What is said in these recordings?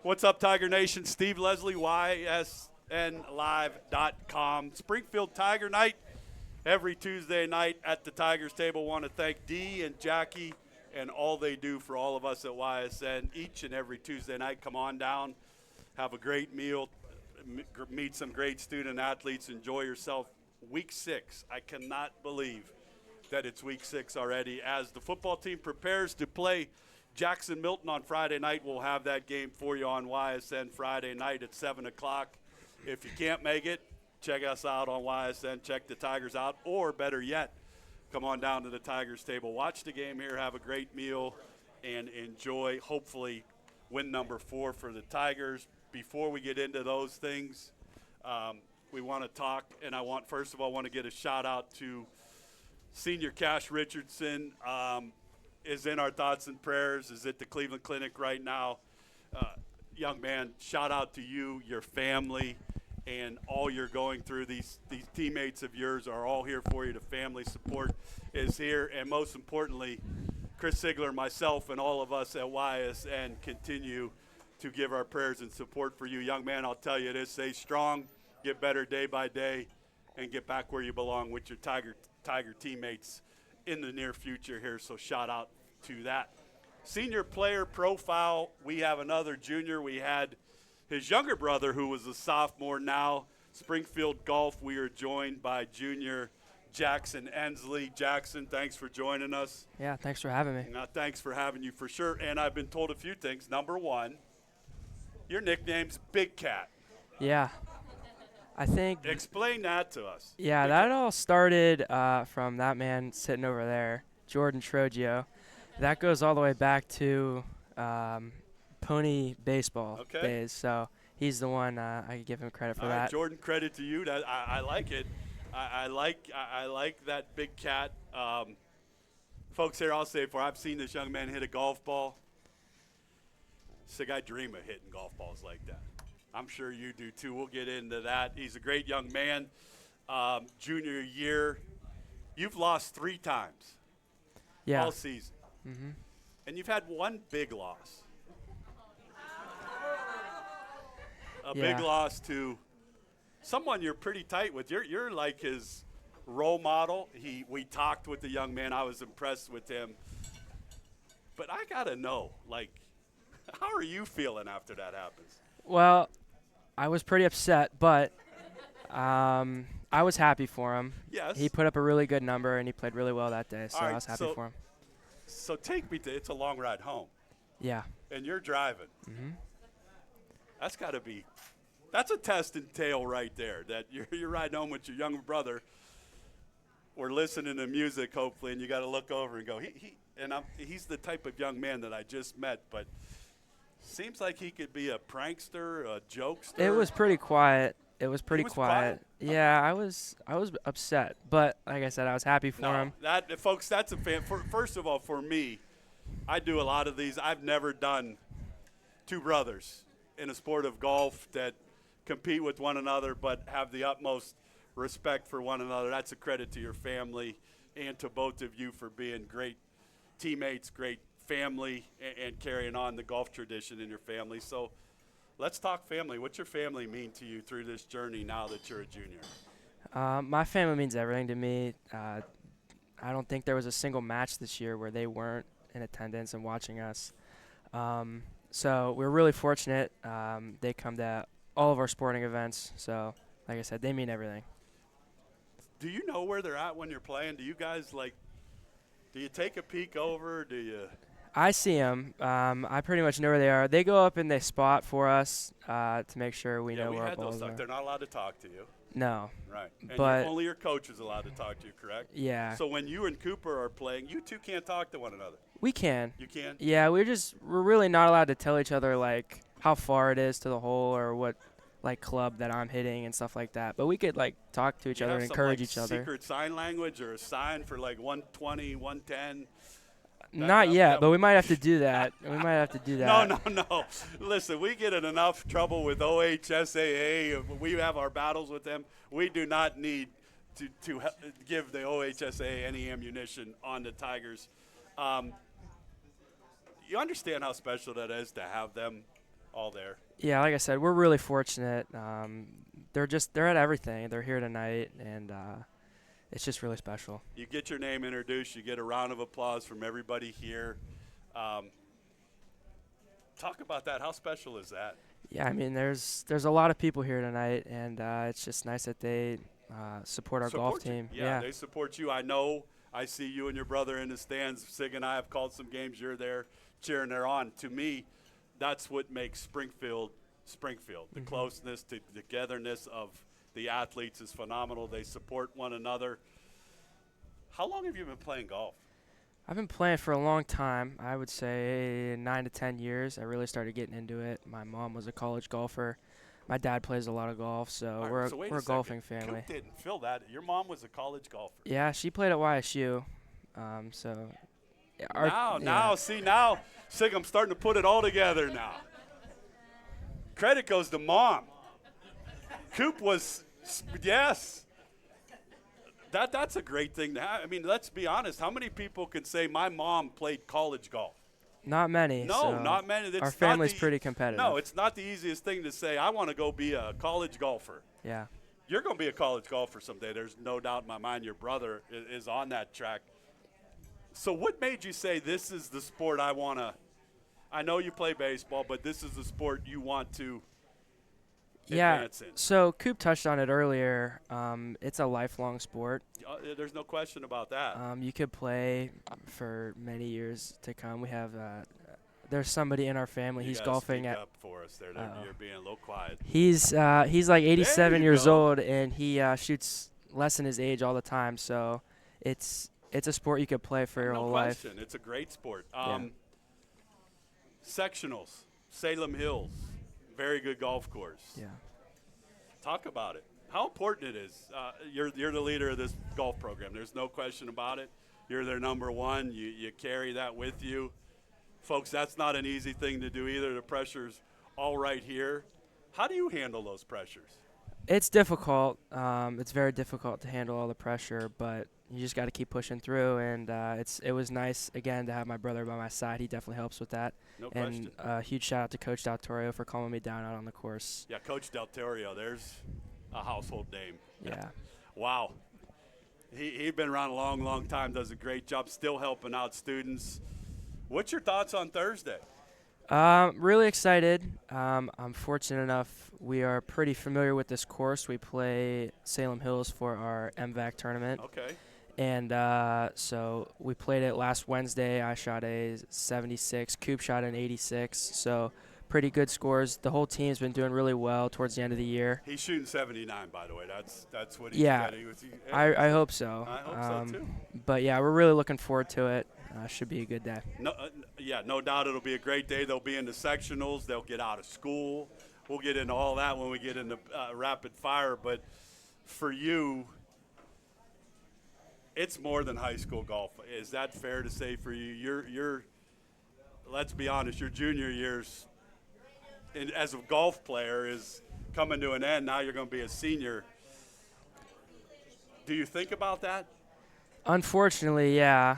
What's up, Tiger Nation? Steve Leslie, YSNLive.com. Springfield Tiger Night every Tuesday night at the Tigers table. Want to thank Dee and Jackie and all they do for all of us at YSN each and every Tuesday night. Come on down, have a great meal, meet some great student athletes, enjoy yourself. Week 6, I cannot believe that it's week 6 already. As the football team prepares to play Jackson Milton on Friday night, we'll have that game for you on YSN Friday night at 7 o'clock. If you can't make it, check us out on YSN, check the Tigers out, or better yet, come on down to the Tigers table, watch the game here, have a great meal, and enjoy, hopefully, win number 4 for the Tigers. Before we get into those things, we want to talk, and first of all, I want to get a shout-out to Senior Cash Richardson. Is in our thoughts and prayers, is at the Cleveland Clinic right now. Young man, shout out to you, your family, and all you're going through. These teammates of yours are all here for you. The family support is here. And most importantly, Chris Sigler, myself, and all of us at YSN continue to give our prayers and support for you. Young man, I'll tell you this, stay strong, get better day by day, and get back where you belong with your Tiger teammates in the near future here, so shout out to that. Senior player profile, we have another junior. We had his younger brother who was a sophomore now. Springfield Golf, we are joined by junior Jackson Ensley. Jackson, thanks for joining us. Yeah, thanks for having me. Thanks for having you for sure. And I've been told a few things. Number one, your nickname's Big Cat. Yeah. I think – explain that to us. Yeah, that all started from that man sitting over there, Jordan Trogio. That goes all the way back to pony baseball days. So he's the one I give him credit for that. Jordan, credit to you. I like it. I like that Big Cat. Folks here, I'll say I've seen this young man hit a golf ball. It's like I dream of hitting golf balls like that. I'm sure you do too. We'll get into that. He's a great young man. Junior year, you've lost 3 times all season. Mm-hmm. And you've had one big loss. Big loss to someone you're pretty tight with. You're like his role model. We talked with the young man. I was impressed with him. But I got to know, how are you feeling after that happens? Well, I was pretty upset, but I was happy for him. Yes. He put up a really good number, and he played really well that day, so I was happy for him. So take me to – it's a long ride home. Yeah. And you're driving. Mm-hmm. That's got to be – that's a test and tail right there, that you're riding home with your younger brother. We're listening to music, hopefully, and you got to look over and go, he's the type of young man that I just met, but – seems like he could be a prankster, a jokester. It was pretty quiet. It was pretty quiet. Yeah, I was upset, but like I said, I was happy for him. Folks, that's a fan. First of all, for me, I do a lot of these. I've never done 2 brothers in a sport of golf that compete with one another but have the utmost respect for one another. That's a credit to your family and to both of you for being great teammates, great family, and carrying on the golf tradition in your family. So let's talk family. What's your family mean to you through this journey now that you're a junior? My family means everything to me. I don't think there was a single match this year where they weren't in attendance and watching us. So we're really fortunate. They come to all of our sporting events. So like I said, they mean everything. Do you know where they're at when you're playing? Do you guys do you take a peek over? Do you? I see them. I pretty much know where they are. They go up and they spot for us to make sure we know where our balls are. They're not allowed to talk to you. No. Right. And but only your coach is allowed to talk to you, correct? Yeah. So when you and Cooper are playing, you two can't talk to one another. We can. You can? Yeah, we're really not allowed to tell each other how far it is to the hole or what club that I'm hitting and stuff like that. But we could talk to each other and encourage each other. Secret sign language or a sign for 120, 110? Not yet, but we might have to do that. No. Listen, we get in enough trouble with OHSAA. We have our battles with them. We do not need to give the OHSAA any ammunition on the Tigers. You understand how special that is to have them all there. Yeah, like I said, we're really fortunate. They're at everything. They're here tonight, and it's just really special. You get your name introduced. You get a round of applause from everybody here. Talk about that. How special is that? Yeah, I mean, there's a lot of people here tonight, and it's just nice that they support our golf Support you. team. Yeah, they support you. I know. I see you and your brother in the stands. Sig and I have called some games. You're there cheering there on. To me, that's what makes Springfield. The closeness, the togetherness of the athletes is phenomenal. They support one another. How long have you been playing golf? I've been playing for a long time. I would say 9 to 10 years. I really started getting into it. My mom was a college golfer. My dad plays a lot of golf, so we're a golfing family. Coop didn't feel that. Your mom was a college golfer. Yeah, she played at YSU. So now, Sig, I'm starting to put it all together now. Credit goes to mom. Coop was, yes. That's a great thing to have. I mean, let's be honest. How many people can say my mom played college golf? Not many. No, so not many. It's our family's pretty competitive. No, it's not the easiest thing to say. I want to go be a college golfer. Yeah. You're going to be a college golfer someday. There's no doubt in my mind your brother is on that track. So what made you say this is the sport I want to – I know you play baseball, but this is the sport you want to advance in? So Coop touched on it earlier. It's a lifelong sport. There's no question about that. You could play for many years to come. We have there's somebody in our family. He's golfing at. Up for us there. You're being a little quiet. He's like 87 years go. old, and he shoots less than his age all the time. So it's a sport you could play for your whole life. No question. It's a great sport. Sectionals, Salem Hills, very good golf course. Yeah. Talk about it. How important it is. You're the leader of this golf program. There's no question about it. You're their number one. You carry that with you. Folks, that's not an easy thing to do either. The pressure's all right here. How do you handle those pressures? It's difficult. It's very difficult to handle all the pressure, but you just got to keep pushing through. And it was nice, again, to have my brother by my side. He definitely helps with that. No question. And huge shout out to Coach Del Toro for calming me down out on the course. Yeah, Coach Del Toro, there's a household name. Yeah. Wow. He's been around a long, long time, does a great job, still helping out students. What's your thoughts on Thursday? Really excited. I'm fortunate enough we are pretty familiar with this course. We play Salem Hills for our MVAC tournament. Okay. And so we played it last Wednesday. I shot a 76. Coop shot an 86. So pretty good scores. The whole team's been doing really well towards the end of the year. He's shooting 79, by the way. That's what he's got. I hope so. I hope so, too. But, yeah, we're really looking forward to it. Should be a good day. No doubt it'll be a great day. They'll be in the sectionals. They'll get out of school. We'll get into all that when we get into rapid fire. But for you, it's more than high school golf. Is that fair to say for you? You're let's be honest, your junior years as a golf player is coming to an end. Now you're going to be a senior. Do you think about that? Unfortunately, yeah.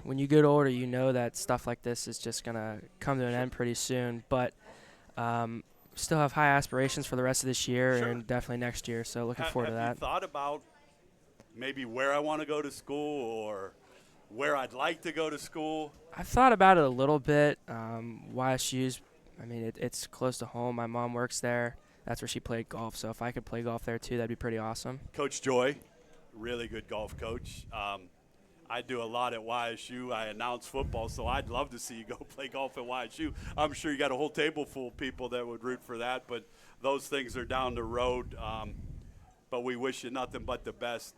When you get older, you know that stuff like this is just going to come to an end pretty soon. But still have high aspirations for the rest of this year and definitely next year. So looking forward to that. Have you thought about maybe where I want to go to school or where I'd like to go to school? I've thought about it a little bit. YSU's, I mean, it's close to home. My mom works there. That's where she played golf. So if I could play golf there too, that'd be pretty awesome. Coach Joy, really good golf coach. I do a lot at YSU. I announce football, so I'd love to see you go play golf at YSU. I'm sure you got a whole table full of people that would root for that, but those things are down the road. But we wish you nothing but the best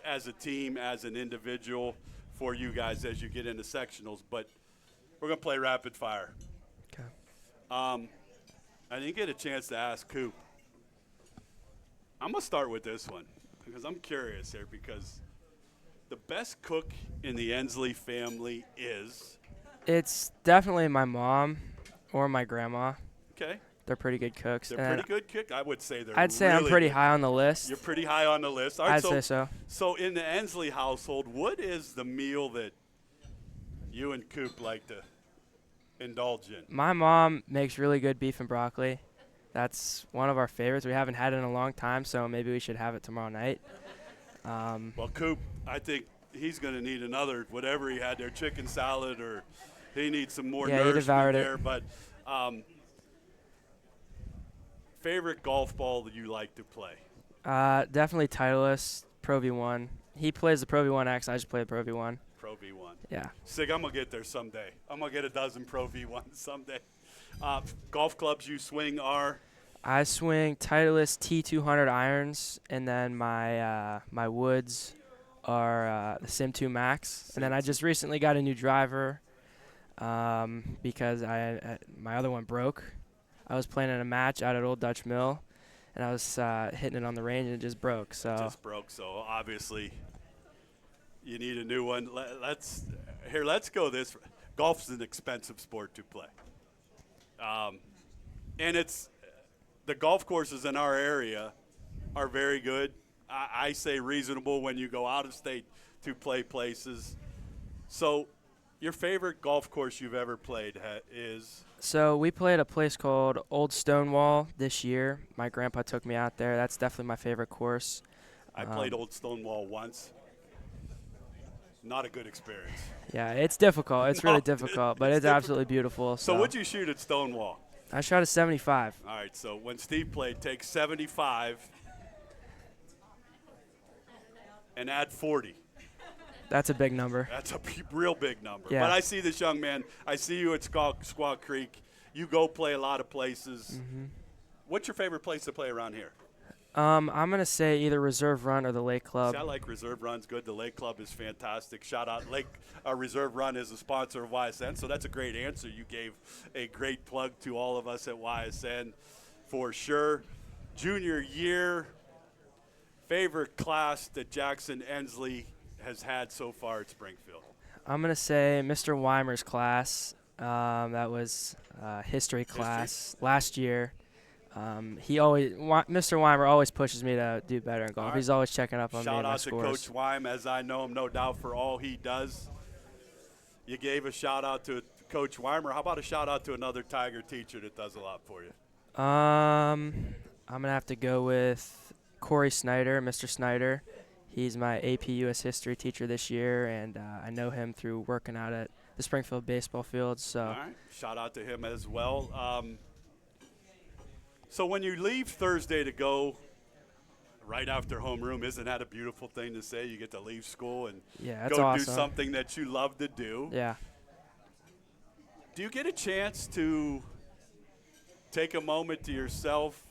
as a team, as an individual, for you guys as you get into sectionals. But we're going to play rapid fire. Okay. I didn't get a chance to ask Coop. I'm going to start with this one because I'm curious here because the best cook in the Ensley family is? It's definitely my mom or my grandma. Okay. They're pretty good cooks. They're pretty good cook. I would say they're I'd say really I'm pretty good. high on the list. You're pretty high on the list. All right, I'd say so. So in the Ensley household, what is the meal that you and Coop like to indulgent. My mom makes really good beef and broccoli. That's one of our favorites. We haven't had it in a long time, so maybe we should have it tomorrow night. Well, Coop, I think he's going to need another, whatever he had there, chicken salad, or he needs some more Yeah, he nourishment devoured there. it. But favorite golf ball that you like to play? Definitely Titleist, Pro V1. He plays the Pro V1X. I just play the Pro V1. Pro V1. Yeah. Sig, I'm going to get there someday. I'm going to get a dozen Pro V1s someday. Golf clubs you swing are? I swing Titleist T200 irons, and then my woods are the Sim 2 Max. And then I just recently got a new driver because my other one broke. I was playing in a match out at Old Dutch Mill, and I was hitting it on the range, and it just broke. So So obviously you need a new one. Let's go this. Golf's an expensive sport to play. And the golf courses in our area are very good. I say reasonable when you go out of state to play places. So your favorite golf course you've ever played is? So we played a place called Old Stonewall this year. My grandpa took me out there. That's definitely my favorite course. I played Old Stonewall once. Not a good experience. Yeah, it's difficult. It's really difficult, but it's absolutely beautiful. So what'd you shoot at Stonewall? I shot a 75. All right, so when Steve played, take 75 and add 40. That's a big number. That's a real big number. Yeah. But I see this young man. I see you at Squaw Creek. You go play a lot of places. Mm-hmm. What's your favorite place to play around here? I'm going to say either Reserve Run or the Lake Club. See, I like Reserve Run's good. The Lake Club is fantastic. Shout out Reserve Run is a sponsor of YSN, so that's a great answer. You gave a great plug to all of us at YSN for sure. Junior year, favorite class that Jackson Ensley has had so far at Springfield? I'm going to say Mr. Weimer's class. That was history class last year. Mr. Weimer always pushes me to do better in golf. Right. He's always checking up on me and my scores. Shout out to Coach Weim, as I know him, no doubt, for all he does. You gave a shout out to Coach Weimer. How about a shout out to another Tiger teacher that does a lot for you? I'm gonna have to go with Corey Snyder, Mr. Snyder. He's my AP US History teacher this year, and I know him through working out at the Springfield baseball field. So, all right, shout out to him as well. So when you leave Thursday to go right after homeroom, isn't that a beautiful thing to say? You get to leave school and go awesome. Do something that you love to do. Yeah. Do you get a chance to take a moment to yourself?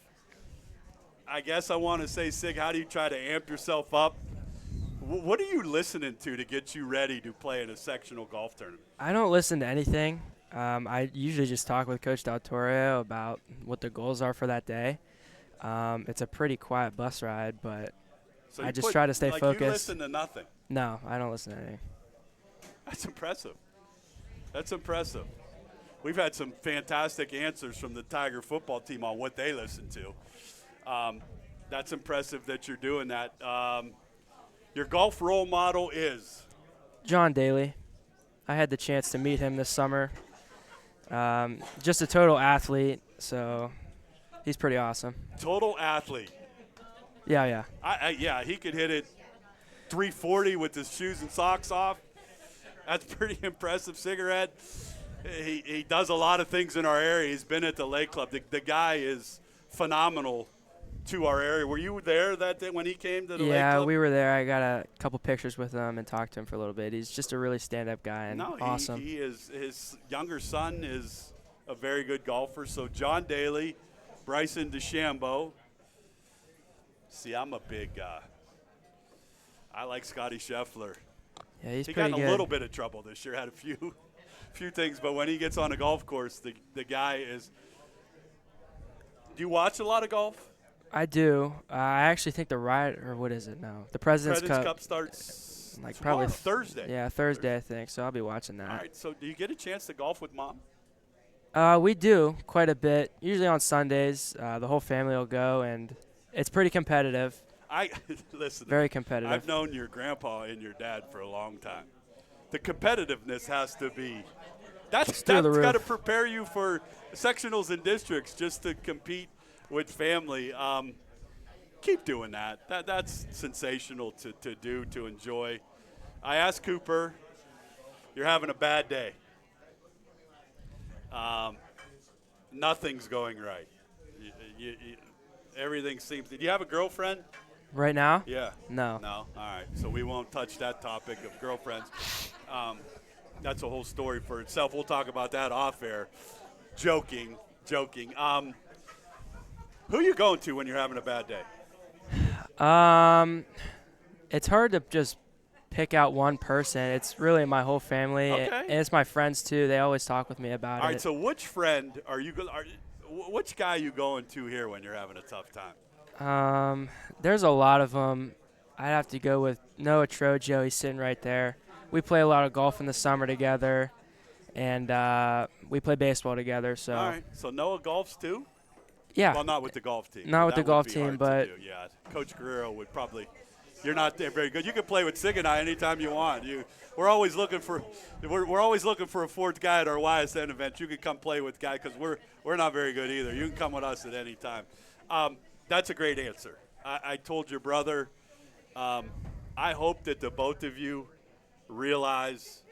I guess I want to say, Sig, how do you try to amp yourself up? What are you listening to get you ready to play in a sectional golf tournament? I don't listen to anything. I usually just talk with Coach Del Torre about what the goals are for that day. It's a pretty quiet bus ride, but I just try to stay focused. You listen to nothing? No, I don't listen to anything. That's impressive. That's impressive. We've had some fantastic answers from the Tiger football team on what they listen to. That's impressive that you're doing that. Your golf role model is? John Daly. I had the chance to meet him this summer. Just a total athlete, so he's pretty awesome. Total athlete. Yeah. Yeah, he could hit it 340 with his shoes and socks off. That's pretty impressive. Cigarette. He does a lot of things in our area. He's been at the Lake Club. The guy is phenomenal to our area. Were you there that day when he came to the Lake Club? Yeah, we were there. I got a couple pictures with him and talked to him for a little bit. He's just a really stand-up guy and awesome. He is. His younger son is a very good golfer. So John Daly, Bryson DeChambeau. See, I'm a big I like Scotty Scheffler. Yeah, he's he pretty got good. in a little bit of trouble this year. Had a few things, but when he gets on a golf course, the guy is. Do you watch a lot of golf? I do. I actually think the President's Cup starts like tomorrow, probably Thursday. Yeah, Thursday I think. So I'll be watching that. All right. So do you get a chance to golf with Mom? We do quite a bit. Usually on Sundays, the whole family will go, and it's pretty competitive. Listen. Very competitive. I've known your grandpa and your dad for a long time. The competitiveness has to be That's through the got to roof. prepare you for sectionals and districts just to compete with family. Keep doing that. That's sensational to do, to enjoy. I asked Cooper, you're having a bad day. Nothing's going right. Everything seems. Do you have a girlfriend? Right now? Yeah. No. No. All right. So we won't touch that topic of girlfriends. That's a whole story for itself. We'll talk about that off air. Joking. Who you going to when you're having a bad day? It's hard to just pick out one person. It's really my whole family, Okay. and it's my friends too. They always talk with me about All it. right. So which friend are you? Which guy are you going to here when you're having a tough time? There's a lot of them. I'd have to go with Noah Trojo. He's sitting right there. We play a lot of golf in the summer together, and we play baseball together. So All right. So Noah golfs too? yeah, Well, not with the golf team. Not with That the golf would be team, hard but to do. Yeah, Coach Guerrero would probably. You're not very good. You can play with Sig and I anytime you want. We're always looking for a fourth guy at our YSN event. You can come play with guy because we're not very good either. You can come with us at any time. That's a great answer. I told your brother. I hope that the both of you realize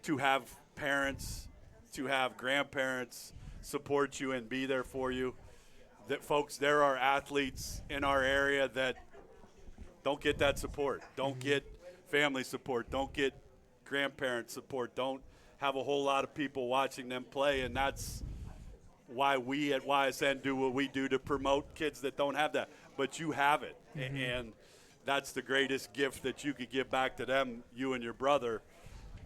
to have parents, to have grandparents support you and be there for you. That folks, there are athletes in our area that don't get that support, don't get family support, don't get grandparent support, don't have a whole lot of people watching them play, and that's why we at YSN do what we do to promote kids that don't have that. But you have it, and that's the greatest gift that you could give back to them, you and your brother,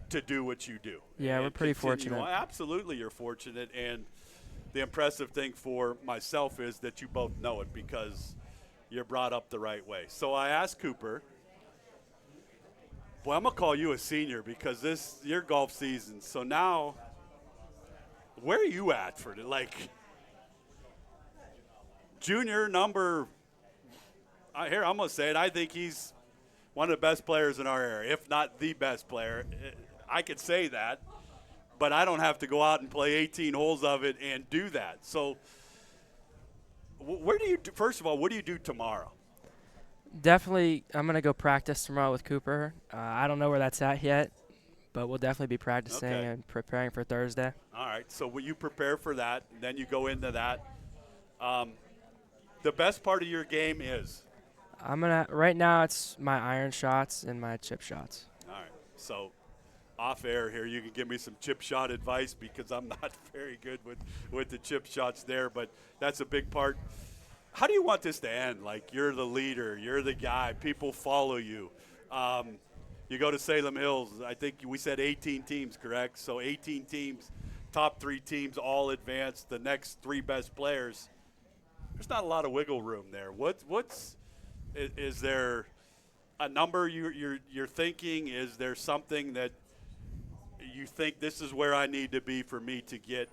to do what you do. Yeah, we're pretty fortunate. Absolutely, you're fortunate, and the impressive thing for myself is that you both know it because you're brought up the right way. So I asked Cooper, well, I'm going to call you a senior because your golf season. So now, where are you at for it? Like, junior number, here, I'm going to say it. I think he's one of the best players in our area, if not the best player. I could say that, but I don't have to go out and play 18 holes of it and do that. So, first of all, what do you do tomorrow? Definitely, I'm going to go practice tomorrow with Cooper. I don't know where that's at yet, but we'll definitely be practicing and preparing for Thursday. All right, so will you prepare for that, and then you go into that. The best part of your game is? Right now it's my iron shots and my chip shots. All right, so off air here, you can give me some chip shot advice because I'm not very good with the chip shots there, but that's a big part. How do you want this to end? Like, you're the leader, you're the guy, people follow you. You go to Salem Hills, I think we said 18 teams, correct? So 18 teams, top 3 teams all advanced, the next 3 best players. There's not a lot of wiggle room there. Is there a number you're thinking? Is there something that you think this is where I need to be for me to get?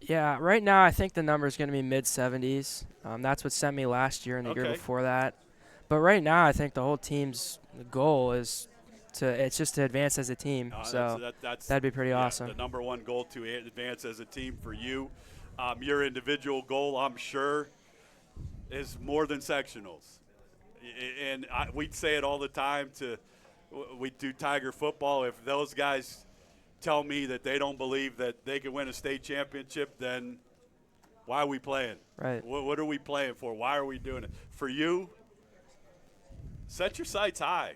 Yeah, right now I think the number is going to be mid-70s. That's what sent me last year and the year before that. But right now I think the whole team's goal is it's just to advance as a team. That'd be pretty awesome. The number one goal to advance as a team for you. Your individual goal, I'm sure, is more than sectionals. And we'd say it all the time we do Tiger football. If those guys tell me that they don't believe that they can win a state championship, then why are we playing? Right. What are we playing for? Why are we doing it? For you, set your sights high.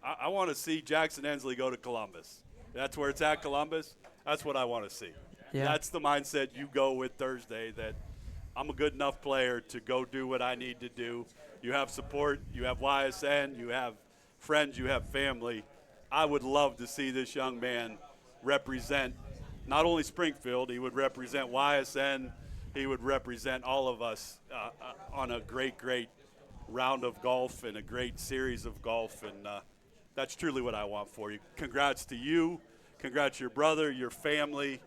I want to see Jackson Ensley go to Columbus. That's where it's at, Columbus. That's what I want to see. Yeah. That's the mindset you go with Thursday, that I'm a good enough player to go do what I need to do. You have support. You have YSN. You have friends. You have family. I would love to see this young man represent not only Springfield, he would represent YSN, he would represent all of us on a great, great round of golf and a great series of golf, and that's truly what I want for you. Congrats to you. Congrats to your brother, your family.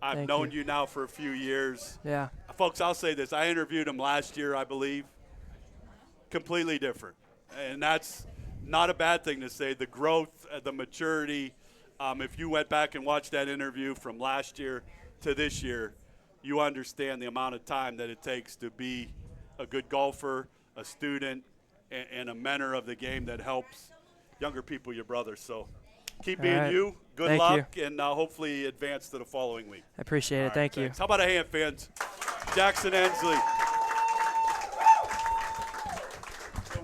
I've known you now for a few years. Yeah. Folks, I'll say this. I interviewed him last year, I believe. Completely different. And that's not a bad thing to say. The growth, the maturity If you went back and watched that interview from last year to this year, you understand the amount of time that it takes to be a good golfer, a student, and a mentor of the game that helps younger people, your brothers. So keep All being right. you. Good Thank luck, and hopefully advance to the following week. I appreciate All it. right, Thank you. thanks. How about a hand, fans? Jackson Ensley.